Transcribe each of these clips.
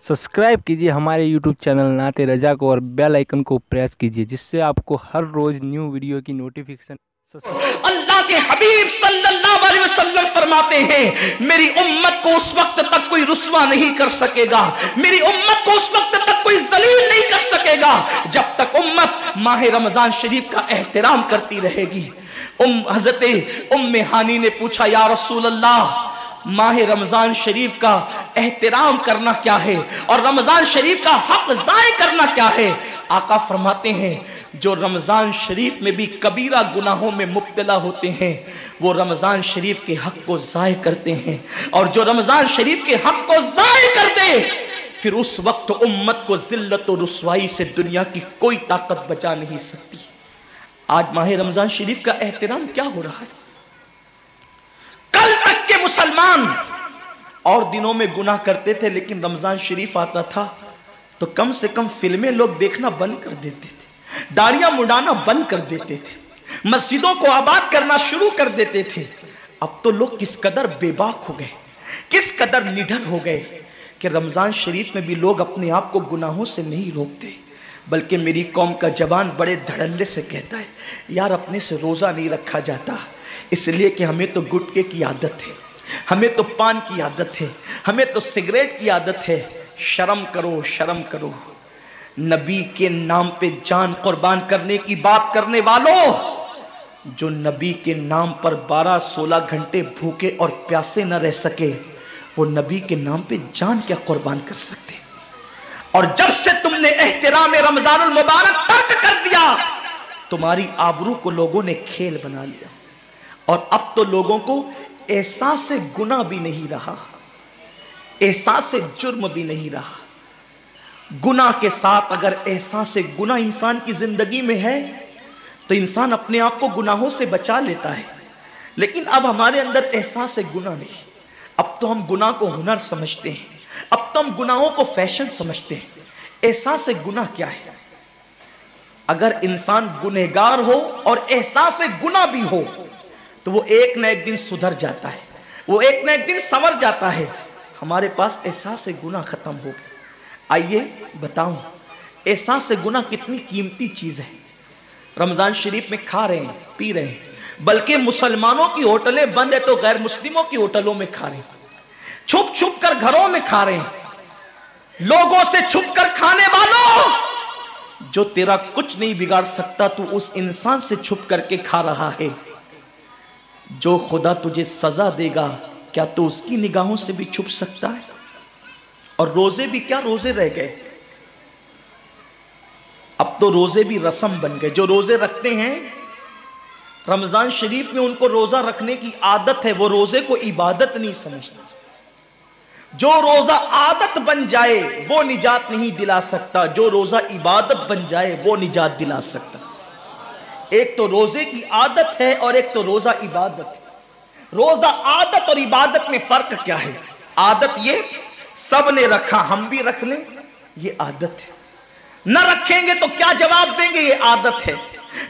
Subscribe कीजिए हमारे YouTube channel नाते रजा को और बेल आइकन को प्रेस कीजिए, जिससे आपको हर रोज न्यू वीडियो की नोटिफिकेशन। अल्लाह के हबीब सल्लल्लाहु अलैहि वसल्लम फरमाते हैं, मेरी उम्मत को उस वक्त तक कोई रुस्वा नहीं कर सकेगा, मेरी उम्मत को उस वक्त तक कोई जलील नहीं कर सकेगा जब तक उम्मत माह रमजान शरीफ का एहतराम करती रहेगी। हजरत उम्मे हानी ने पूछा, या रसूल अल्लाह, माह रमजान शरीफ का एहतराम करना क्या है और रमजान शरीफ का हक ज़ाय करना क्या है? आका फरमाते हैं, जो रमजान शरीफ में भी कबीरा गुनाहों में मुब्तला होते हैं वो रमजान शरीफ के हक को ज़ाय करते हैं, और जो रमजान शरीफ के हक को ज़ाय कर दे फिर उस वक्त उम्मत को जिल्लत और रुसवाई से दुनिया की कोई ताकत बचा नहीं सकती। आज माह रमजान शरीफ का एहतराम क्या हो रहा है? कल तक के मुसलमान और दिनों में गुनाह करते थे, लेकिन रमजान शरीफ आता था तो कम से कम फिल्में लोग देखना बंद कर देते थे, दाढ़ियां मुंडाना बंद कर देते थे, मस्जिदों को आबाद करना शुरू कर देते थे। अब तो लोग किस कदर बेबाक हो गए, किस कदर निडर हो गए कि रमजान शरीफ में भी लोग अपने आप को गुनाहों से नहीं रोकते, बल्कि मेरी कौम का जवान बड़े धड़ल्ले से कहता है, यार अपने से रोजा नहीं रखा जाता इसलिए कि हमें तो गुटके की आदत है, हमें तो पान की आदत है, हमें तो सिगरेट की आदत है। शर्म करो, शर्म करो। नबी के नाम पे जान कुर्बान करने की बात करने वालों, जो नबी के नाम पर 12-16 घंटे भूखे और प्यासे न रह सके, वो नबी के नाम पे जान क्या कुर्बान कर सकते? और जब से तुमने एहतराम रमजानुल मुबारक तर्क कर दिया, तुम्हारी आबरू को लोगों ने खेल बना लिया, और अब तो लोगों को एहसास से गुनाह भी नहीं रहा, एहसास से जुर्म भी नहीं रहा। गुनाह के साथ अगर एहसास से गुनाह इंसान की जिंदगी में है तो इंसान अपने आप को गुनाहों से बचा लेता है, लेकिन अब हमारे अंदर एहसास से गुनाह नहीं। अब तो हम गुनाह को हुनर समझते हैं, अब तो हम गुनाहों को फैशन समझते हैं। एहसास से गुनाह क्या है? अगर इंसान गुनहगार हो और एहसास से गुनाह भी हो तो वो एक न एक दिन सुधर जाता है, वो एक न एक दिन संवर जाता है। हमारे पास एहसास से गुनाह खत्म हो गया। आइए बताऊं, एहसास से गुनाह कितनी कीमती चीज है। रमजान शरीफ में खा रहे हैं, पी रहे हैं, बल्कि मुसलमानों की होटलें बंद है तो गैर मुस्लिमों की होटलों में खा रहे हैं, छुप छुप कर घरों में खा रहे हैं। लोगों से छुप कर खाने वालों, जो तेरा कुछ नहीं बिगाड़ सकता तू उस इंसान से छुप करके खा रहा है। जो खुदा तुझे सजा देगा, क्या तू उसकी निगाहों से भी छुप सकता है? और रोजे भी क्या रोजे रह गए, अब तो रोजे भी रस्म बन गए। जो रोजे रखते हैं रमजान शरीफ में, उनको रोजा रखने की आदत है, वो रोजे को इबादत नहीं समझते। जो रोजा आदत बन जाए वो निजात नहीं दिला सकता, जो रोजा इबादत बन जाए वो निजात दिला सकता। एक तो रोजे की आदत है और एक तो रोजा इबादत है। रोजा आदत और इबादत में फर्क क्या है? आदत ये सब ने रखा, हम भी रख लें, ये आदत है। न रखेंगे तो क्या जवाब देंगे, ये आदत है।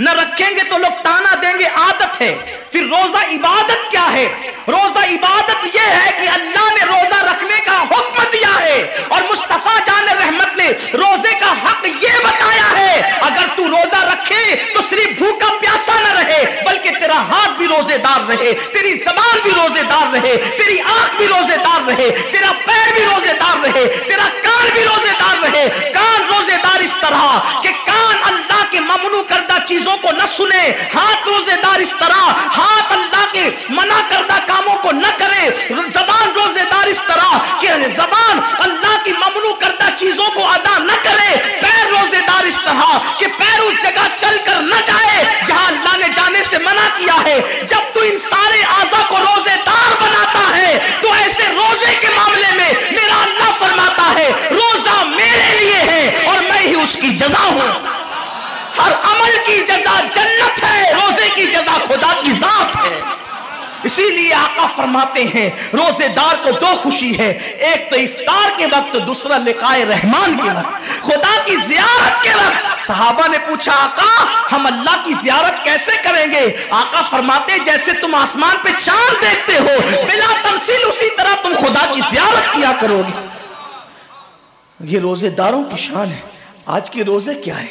न रखेंगे तो लोग ताना देंगे, आदत है। फिर रोजा इबादत क्या है? रोजा इबादत यह है कि अल्लाह ने रोजा रखने का हुक्म दिया है और मुस्तफा जान रहमत ने रोजे का हक यह बताया है, अगर तू रोजा रखे तो सिर्फ भूखा प्यासा न रहे, बल्कि तेरा हाथ भी रोजेदार रहे, तेरी जबान भी रोजेदार रहे, तेरी आंख भी रोजेदार रहे, तेरा पैर भी रोजेदार रहे, तेरा कान भी रोजेदार रहे। कान रोजेदार इस तरह कि कान अल्लाह के ममनू करदा चीजों को न सुने, हाथ रोजेदार इस तरह हाथ अल्लाह के मना करदा कामों को न करे, जबान रोजेदार इस तरह कि जबान अल्लाह की ममनू करदा चीजों को अदा न करे, पैर रोजेदार इस तरह कि पैर उस जगह चलकर न जाए जहां अल्लाह ने जाने से मना किया है। जब तू इन सारे आज़ा को रोजेदार बनाता है तो ऐसे रोजे के मामले में मेरा अल्लाह फरमाता है, रोजा मेरे लिए है और मैं ही उसकी जजा हूं। हर अमल की जजा जन्नत है, रोजे की जजा खुदा की जात है। इसीलिए आका फरमाते हैं, रोजेदार को दो खुशी है, एक तो इफ्तार के वक्त, दूसरा लिकाए रहमान के वक्त, खुदा की जियारत के वक्त। सहाबा ने पूछा, आका हम अल्लाह की जियारत कैसे करेंगे? आका फरमाते, जैसे तुम आसमान पे चांद देखते हो बिला तमसील, उसी तरह तुम खुदा की जियारत किया करोगे। ये रोजेदारों की शान है। आज के रोजे क्या है?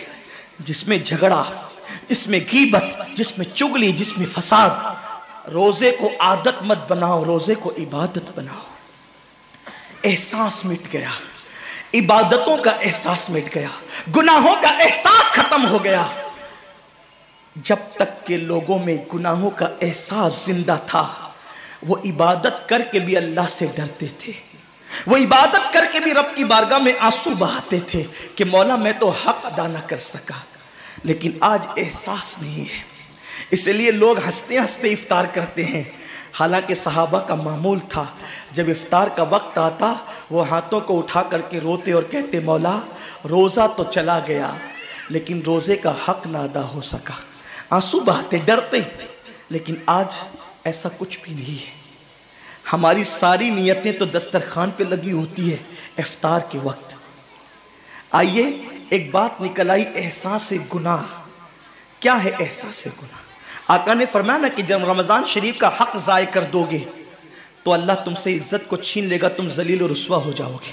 जिसमें झगड़ा, जिसमें गीबत, जिसमें चुगली, जिसमें फसाद। रोजे को आदत मत बनाओ, रोजे को इबादत बनाओ। एहसास मिट गया, इबादतों का एहसास मिट गया, गुनाहों का एहसास खत्म हो गया। जब तक के लोगों में गुनाहों का एहसास जिंदा था, वो इबादत करके भी अल्लाह से डरते थे। वो इबादत करके भी रब की बारगाह में आंसू बहाते थे कि मौला मैं तो हक अदा ना कर सका। लेकिन आज एहसास नहीं है, इसलिए लोग हंसते हंसते इफ्तार करते हैं। हालांकि सहाबा का मामूल था, जब इफ्तार का वक्त आता वो हाथों को उठा करके रोते और कहते मौला रोज़ा तो चला गया लेकिन रोज़े का हक ना अदा हो सका। आंसू बहाते, डरते। लेकिन आज ऐसा कुछ भी नहीं है। हमारी सारी नियतें तो दस्तरखान पे लगी होती है इफ्तार के वक्त। आइए एक बात निकल आई, एहसास गुनाह। क्या है एहसास गुनाह? आका ने फरमाया ना कि जब रमज़ान शरीफ का हक ज़ाय कर दोगे तो अल्लाह तुमसे इज्जत को छीन लेगा, तुम जलील और रुस्वा हो जाओगे।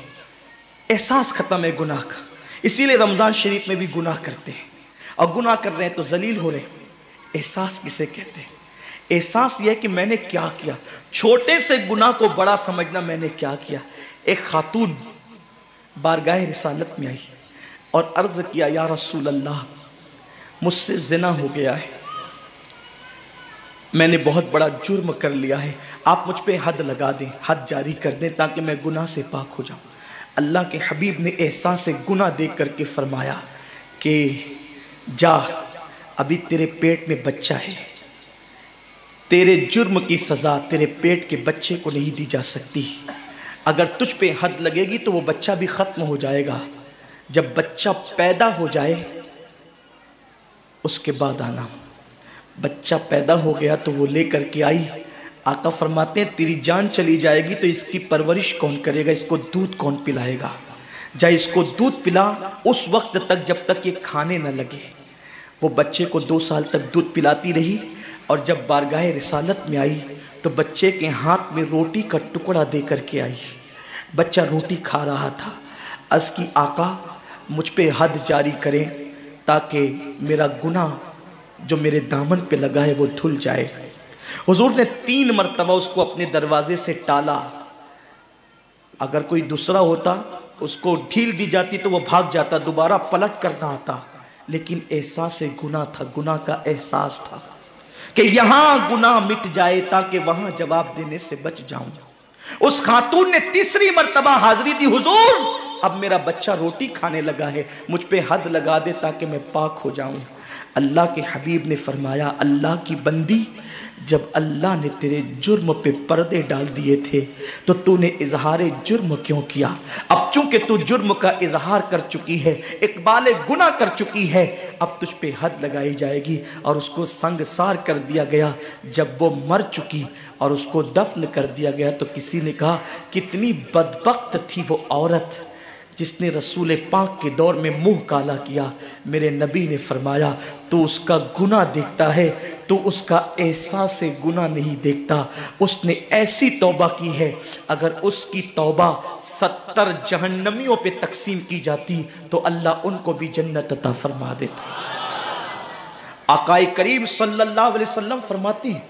एहसास खत्म है गुनाह का, इसीलिए रमज़ान शरीफ में भी गुनाह करते हैं, और गुनाह कर रहे हैं तो जलील हो रहे हैं। एहसास किसे कहते हैं? एहसास यह कि मैंने क्या किया। छोटे से गुनाह को बड़ा समझना, मैंने क्या किया। एक खातून बारगाह रिसालत में आई और अर्ज किया, या रसूल अल्लाह मुझसे जिना हो गया है, मैंने बहुत बड़ा जुर्म कर लिया है, आप मुझ पे हद लगा दें, हद जारी कर दें ताकि मैं गुनाह से पाक हो जाऊं। अल्लाह के हबीब ने एहसास से गुनाह देख करके फरमाया कि जा, अभी तेरे पेट में बच्चा है, तेरे जुर्म की सज़ा तेरे पेट के बच्चे को नहीं दी जा सकती। अगर तुझ पे हद लगेगी तो वो बच्चा भी ख़त्म हो जाएगा। जब बच्चा पैदा हो जाए उसके बाद आना। बच्चा पैदा हो गया तो वो लेकर के आई। आका फरमाते हैं तेरी जान चली जाएगी तो इसकी परवरिश कौन करेगा, इसको दूध कौन पिलाएगा? जा इसको दूध पिला उस वक्त तक जब तक ये खाने न लगे। वो बच्चे को 2 साल तक दूध पिलाती रही, और जब बारगाह रिसालत में आई तो बच्चे के हाथ में रोटी का टुकड़ा दे करके आई। बच्चा रोटी खा रहा था। अर्ज़ की आका मुझ पे हद जारी करें ताकि मेरा गुनाह जो मेरे दामन पे लगा है वो धुल जाए। हुजूर ने 3 मरतबा उसको अपने दरवाजे से टाला। अगर कोई दूसरा होता उसको ढील दी जाती तो वो भाग जाता, दोबारा पलट करना आता। लेकिन एहसास गुनाह था, गुनाह का एहसास था कि यहां गुनाह मिट जाए ताकि वहां जवाब देने से बच जाऊं। उस खातून ने 3री मरतबा हाजिरी दी, हुजूर अब मेरा बच्चा रोटी खाने लगा है, मुझ पे हद लगा दे ताकि मैं पाक हो जाऊं। अल्लाह के हबीब ने फरमाया, अल्लाह की बंदी, जब अल्लाह ने तेरे जुर्म पे पर्दे डाल दिए थे तो तूने इजहार जुर्म क्यों किया? अब चूंकि तू जुर्म का इजहार कर चुकी है, इकबाल गुनाह कर चुकी है, अब तुझ पे हद लगाई जाएगी। और उसको संगसार कर दिया गया। जब वो मर चुकी और उसको दफन कर दिया गया तो किसी ने कहा कितनी बदबख्त थी वो औरत जिसने रसूल पाक के दौर में मुंह काला किया। मेरे नबी ने फरमाया तो उसका गुनाह देखता है, तो उसका एहसास से गुनाह नहीं देखता। उसने ऐसी तौबा की है, अगर उसकी तौबा 70 जहन्नमियों पे तकसीम की जाती तो अल्लाह उनको भी जन्नत अता फरमा देता। आकाए करीम सल्लल्लाहु अलैहि वसल्लम फरमाते हैं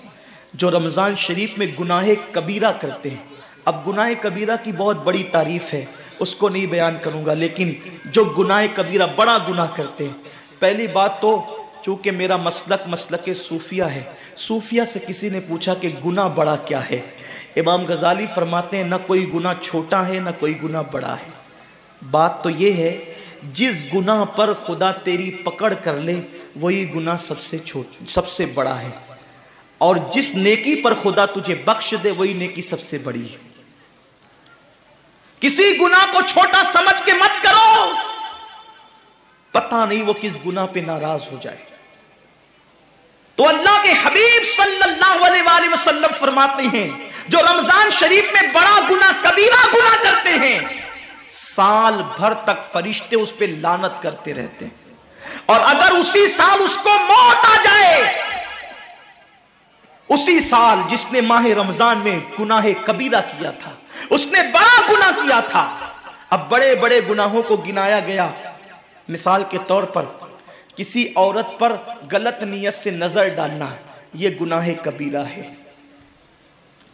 जो रमज़ान शरीफ में गुनाह कबीरा करते हैं। अब गुनाह कबीरा की बहुत बड़ी तारीफ है, उसको नहीं बयान करूंगा, लेकिन जो गुनाह कबीरा बड़ा गुनाह करते हैं, पहली बात तो चूंकि मेरा मसलक सूफिया है, सूफिया से किसी ने पूछा कि गुनाह बड़ा क्या है? इमाम गजाली फरमाते हैं ना कोई गुनाह छोटा है ना कोई गुनाह बड़ा है। बात तो ये है जिस गुनाह पर खुदा तेरी पकड़ कर ले वही गुनाह सबसे बड़ा है, और जिस नेकी पर खुदा तुझे बख्श दे वही नेकी सबसे बड़ी है। किसी गुनाह को छोटा समझ के मत करो, पता नहीं वो किस गुनाह पे नाराज हो जाए। तो अल्लाह के हबीब सल्लल्लाहु अलैहि वसल्लम फरमाते हैं जो रमजान शरीफ में बड़ा गुनाह कबीरा गुनाह करते हैं, साल भर तक फरिश्ते उस पे लानत करते रहते हैं, और अगर उसी साल उसको मौत आ जाए, उसी साल जिसने माह रमजान में गुनाह कबीरा किया था, उसने बड़ा गुनाह किया था, अब बड़े बड़े गुनाहों को गिनाया गया। मिसाल के तौर पर किसी औरत पर गलत नियत से नजर डालना, यह गुनाह कबीरा है।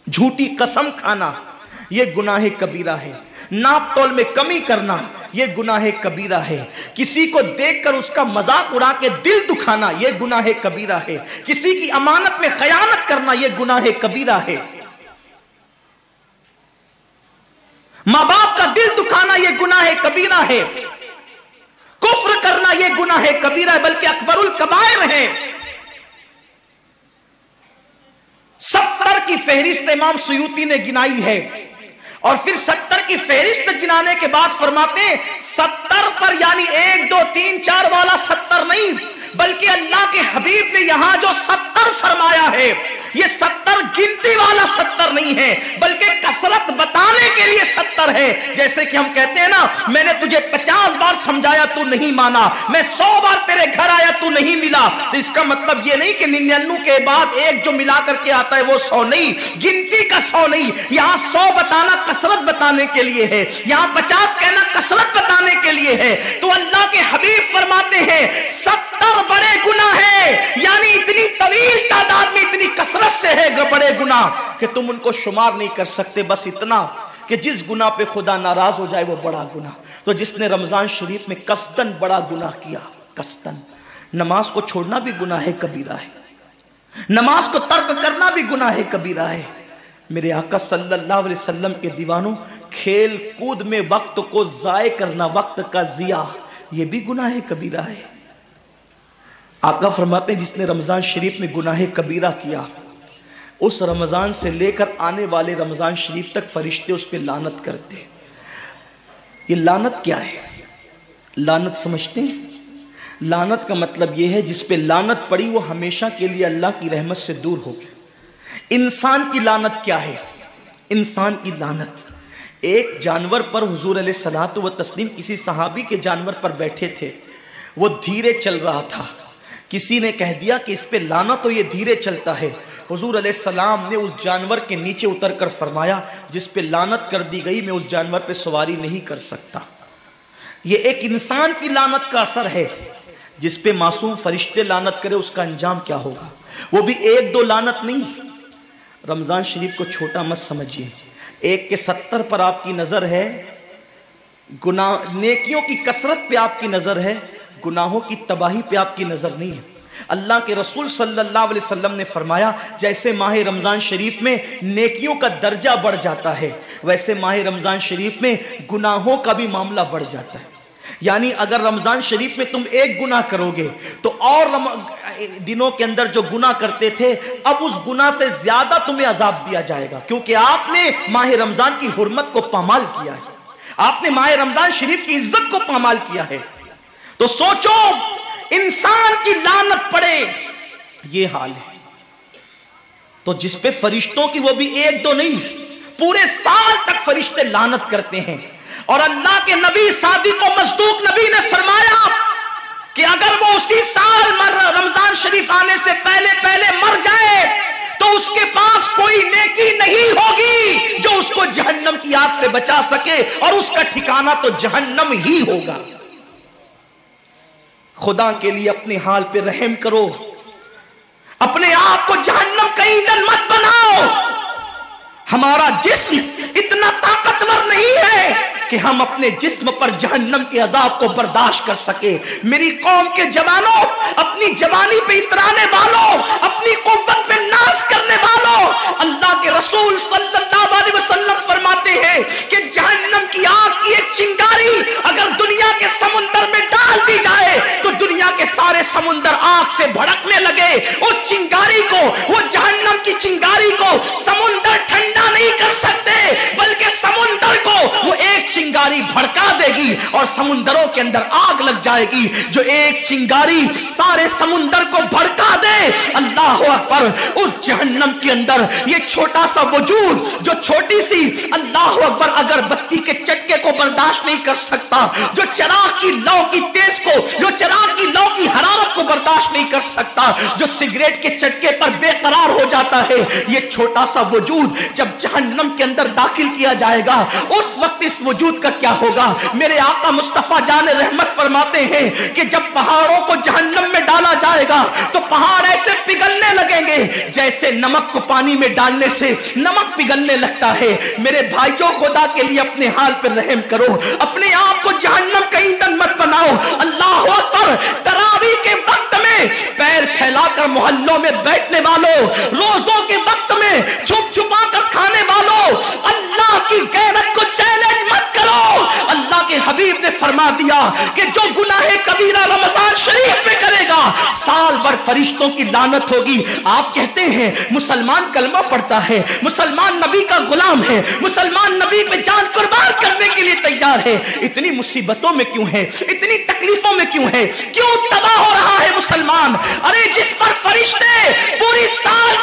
झूठी कसम खाना, यह गुनाह कबीरा है। नाप तोल में कमी करना, यह गुनाह कबीरा है। किसी को देखकर उसका मजाक उड़ा के दिल दुखाना, यह गुनाह कबीरा है। किसी की अमानत में खयानत करना, यह गुनाह कबीरा है। मां बाप का दिल दुखाना, यह गुनाह कबीरा है। कुफ्र करना, यह गुनाह कबीरा है, बल्कि अकबरुल कबायर है। 70 की फहरिस्त इमाम सुयूती ने गिनाई है, और फिर 70 की फहरिस्त गिनाने के बाद फरमाते हैं 70 पर यानी 1 2 3 4 वाला 70 नहीं, बल्कि अल्लाह के हबीब ने यहां जो 70 फरमाया है, ये 70 गिनती वाला 70 नहीं है, बल्कि कसरत बताने के लिए 70 है। जैसे कि हम कहते हैं ना, मैंने तुझे 50 बार समझाया तू नहीं माना, मैं 100 बार तेरे घर आया तू नहीं मिला, तो इसका मतलब ये नहीं कि 99 के बाद एक जो मिला करके आता है वो 100 नहीं, गिनती का 100 नहीं। यहां 100 बताना कसरत बताने के लिए है, यहां 50 कहना कसरत बताने के लिए है। तो अल्लाह के हबीब फरमाते हैं 70 बड़े गुनाह है, यानी इतनी तवील तादाद में इतनी कसरत से है बड़े गुनाह कि तुम उनको शुमार नहीं कर सकते। बस इतना कि जिस गुनाह पे खुदा नाराज हो जाए वो बड़ा गुनाह। तो जिसने रमजान शरीफ में कस्तन बड़ा गुनाह किया, कस्तन, नमाज को छोड़ना भी गुनाह है कबीरा है, नमाज को तर्क करना भी गुनाह है कबीरा है। मेरे आका सल्लल्लाहु अलैहि वसल्लम के दीवानों, खेल कूद में वक्त को जाय करना, वक्त का जिया, यह भी गुनाह है कबीरा है। आका फरमाते हैं जिसने रमजान शरीफ में गुनाह कबीरा किया, उस रमजान से लेकर आने वाले रमजान शरीफ तक फरिश्ते उस पर लानत करते। ये लानत क्या है? लानत समझते हैं? लानत का मतलब यह है जिस पे लानत पड़ी वो हमेशा के लिए अल्लाह की रहमत से दूर हो गया। इंसान की लानत क्या है? इंसान की लानत, एक जानवर पर हुजूर अलैहिस्सलातु व तस्लीम किसी सहाबी के जानवर पर बैठे थे, वो धीरे चल रहा था। किसी ने कह दिया कि इस पे लानत हो, ये धीरे चलता है। हुजूर अलैहिस्सलाम ने उस जानवर के नीचे उतरकर फरमाया जिस पे लानत कर दी गई, मैं उस जानवर पे सवारी नहीं कर सकता। ये एक इंसान की लानत का असर है। जिस पे मासूम फरिश्ते लानत करे उसका अंजाम क्या होगा? वो भी 1 2 लानत नहीं। रमजान शरीफ को छोटा मत समझिए। 1 के 70 पर आपकी नजर है, गुनाह नेकियों की कसरत पे आपकी नजर है, गुनाहों की तबाही पे आपकी नजर नहीं है। अल्लाह के रसूल सल्लल्लाहु अलैहि वसल्लम ने फरमाया जैसे माह रमजान शरीफ में नेकियों का दर्जा बढ़ जाता है, वैसे माह रमजान शरीफ में गुनाहों का भी मामला बढ़ जाता है। यानी अगर रमजान शरीफ में तुम एक गुनाह करोगे तो और दिनों के अंदर जो गुनाह करते थे, अब उस गुनाह से ज्यादा तुम्हें अजाब दिया जाएगा, क्योंकि आपने माह रमजान की हुर्मत को पामाल किया है, आपने माह रमजान शरीफ की इज्जत को पामाल किया है। तो सोचो, इंसान की लानत पड़े, ये हाल है। तो जिस पे फरिश्तों की, वो भी 1 2 नहीं, पूरे साल तक फरिश्ते लानत करते हैं। और अल्लाह के नबी सादिक व मसदूक नबी ने फरमाया कि अगर वो उसी साल रमजान शरीफ आने से पहले मर जाए तो उसके पास कोई नेकी नहीं होगी जो उसको जहन्नम की आग से बचा सके, और उसका ठिकाना तो जहन्नम ही होगा। खुदा के लिए अपने हाल पे रहम करो, अपने आप को जहन्नम का ईंधन मत बनाओ। हमारा जिस्म इतना ताकतवर नहीं है कि हम अपने जिस्म पर जहन्नम के अजाब को बर्दाश्त कर सके। मेरी कौम के जवानों, अपनी जवानी पे इतराने वालों, अपनी कुव्वत पे नाश करने वालों, अल्लाह के रसूल सल्लल्लाहु अलैहि वसल्लम फरमाते हैं कि जहन्नम की आग की एक चिंगारी अगर दुनिया के समुंदर में डाल दी जाए तो दुनिया के सारे समुंदर आग से भड़कने लगे। उस चिंगारी को, वो जहन्नम की चिंगारी को समुंदर ठंडा नहीं कर सकते, बल्कि समुंदर को वो एक चिंगारी भड़का देगी और समुंदरों के अंदर आग लग जाएगी। जो एक चिंगारी सारे समुंदर को भड़का दे, अल्लाह अकबर, उस जहन्नम के अंदर ये छोटा सा वजूद, जो छोटी सी, अल्लाह अकबर, अगर बत्ती के चटके को बर्दाश्त नहीं कर सकता, जो चिराग की लौ की तेज को, जो चिराग की लौ की हरारत को बर्दाश्त नहीं कर सकता, जो सिगरेट के चटके पर बेकरार हो जाता है, ये छोटा सा वजूद जब जहन्नम के अंदर दाखिल किया जाएगा उस वक्त इस वजूद का क्या होगा। मेरे आका मुस्तफा जान रहमत फरमाते हैं कि जब पहाड़ों को जहन्नम में डाला जाएगा तो पहाड़ ऐसे पिघलने लगेंगे जैसे नमक को पानी में डालने से नमक पिघलने लगता है। मेरे भाइयों, खुदा के लिए अपने हाल पर रहम करो, अपने आप को जहन्नम का ईंधन मत बनाओ। अल्लाह अकबर। तरावी के वक्त में पैर फैलाकर मोहल्लों में बैठने वालों, रोजों के वक्त में छुप छुपा कर खाने वालों, अल्लाह की गैरत को चैलेंज मत करो। अल्लाह के हबीब ने फरमा दिया कि जो गुनाह कबीरा रमजान शरीफ में करेगा साल भर फरिश्तों की लानत होगी। आप कहते हैं मुसलमान कलमा पढ़ता है, मुसलमान नबी का गुलाम है, मुसलमान नबी पे जान कुर्बान करने के लिए तैयार है, इतनी मुसीबतों में क्यों है, इतनी तकलीफों में क्यों है, क्यों तबाह हो रहा है मुसलमान? अरे जिस पर फरिश्ते पूरी साल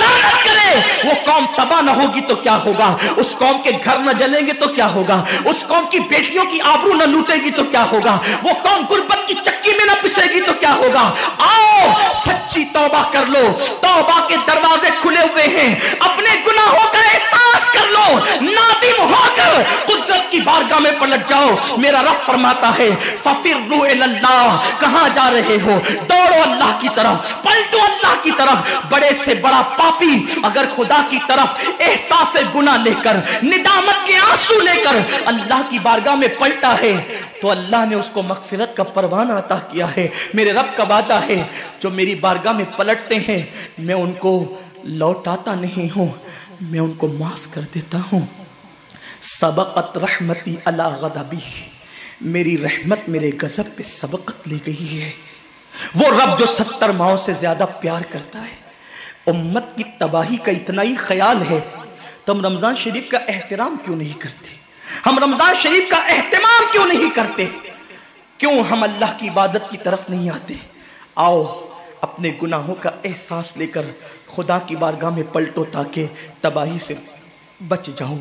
लानत करे वो कौम तबाह ना होगी तो क्या होगा, उस कौम के घर न जलेंगे तो क्या होगा, उस कौम की बेटियों की आबरू न लूटेगी तो क्या होगा, वो कौम गुर्बत की चक्की में न पिसेगी तो क्या होगा। आओ सच्ची तौबा कर लो, तौबा के दरवाजे खुले हुए हैं, अपने गुनाहों का एहसास कर लो, नादिम होकर कुदरत की बारगाह में पलट जाओ। मेरा रब फरमाता है फफिर्रू इलल्लाह, कहां जा रहे हो, दौड़ो अल्लाह की तरफ, पलटो अल्लाह की तरफ। बड़े से बड़ा पापी अगर खुदा की तरफ एहसास गुनाह लेकर, निदामत के आंसू लेकर अल्लाह की बारगाह में पलटा है तो अल्लाह ने उसको मगफिरत का परवाना अता किया है। मेरे रब का वादा है जो मेरी बारगाह में पलटते हैं मैं उनको लौटाता नहीं हूं, मैं उनको माफ कर देता हूं। सबकत रहमती अला गदबी, मेरी रहमत मेरे गजब पे सबकत ले गई है। वो रब जो 70 माओं से ज्यादा प्यार करता है, उम्मत की तबाही का इतना ही ख्याल है तो हम रमजान शरीफ का एहतराम क्यों नहीं करते, हम रमजान शरीफ का एहतमाम क्यों नहीं करते, क्यों हम अल्लाह की इबादत की तरफ नहीं आते। आओ अपने गुनाहों का एहसास लेकर खुदा की बारगाह में पलटो ताकि तबाही से बच जाओ।